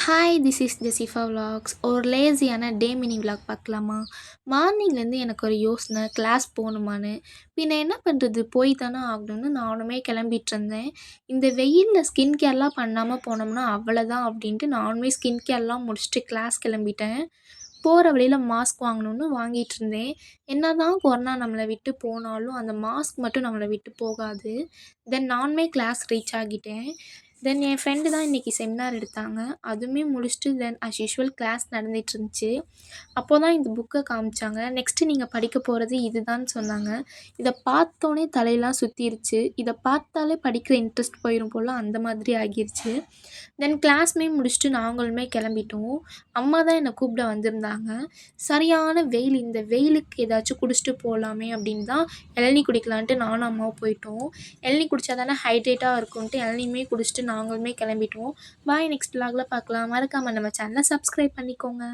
Hi this is Jesifa vlogs. ஒரு லேசியான டே mini vlog பார்க்கலாமா? மார்னிங்லேருந்து எனக்கு ஒரு யோசனை கிளாஸ் போகணுமான்னு. பின்ன என்ன பண்ணுறது, போய் தானே ஆகணும்னு நானுமே கிளம்பிட்டு இருந்தேன். இந்த வெயிலில் ஸ்கின் கேர்லாம் பண்ணாமல் போனோம்னா அவ்வளோதான் அப்படின்ட்டு நானுமே ஸ்கின் கேர்லாம் முடிச்சுட்டு கிளாஸ் கிளம்பிட்டேன். போகிற வழியில் மாஸ்க் வாங்கணும்னு வாங்கிட்டு இருந்தேன். என்ன தான் கொரோனா நம்மளை விட்டு போனாலும் அந்த மாஸ்க் மட்டும் நம்மளை விட்டு போகாது. தென் நானுமே கிளாஸ் ரீச் ஆகிட்டேன். தென் என் ஃப்ரெண்டு தான் இன்றைக்கி செமினார் எடுத்தாங்க. அதுவுமே முடிச்சுட்டு தென் அஸ் யூஷுவல் கிளாஸ் நடந்துகிட்ருந்துச்சு. அப்போ தான் இந்த புக்கை காமிச்சாங்க. நெக்ஸ்ட்டு நீங்கள் படிக்க போகிறது இதுதான் சொன்னாங்க. இதை பார்த்தோன்னே தலையெல்லாம் சுற்றிருச்சு. இதை பார்த்தாலே படிக்கிற இன்ட்ரெஸ்ட் போயிடும் போல் அந்த மாதிரி ஆகிருச்சு. தென் கிளாஸுமே முடிச்சுட்டு நாங்களுமே கிளம்பிட்டோம். அம்மா தான் என்னை கூப்பிட வந்திருந்தாங்க. சரியான வெயில், இந்த வெயிலுக்கு ஏதாச்சும் குடிச்சிட்டு போகலாமே அப்படின்னு தான் இளநீ குடிக்கலான்ட்டு நானும் அம்மாவும் போயிட்டோம். இளநீ குடித்தா தானே ஹைட்ரேட்டாக இருக்கும்ன்ட்டு இளநியுமே குடிச்சிட்டு நாங்களுமே கிளம்பிட்டோம். பாய், நெக்ஸ்ட் விலாகில் பார்க்கலாம். மறக்காமல் நம்ம சேனலை சப்ஸ்கிரைப் பண்ணிக்கோங்க.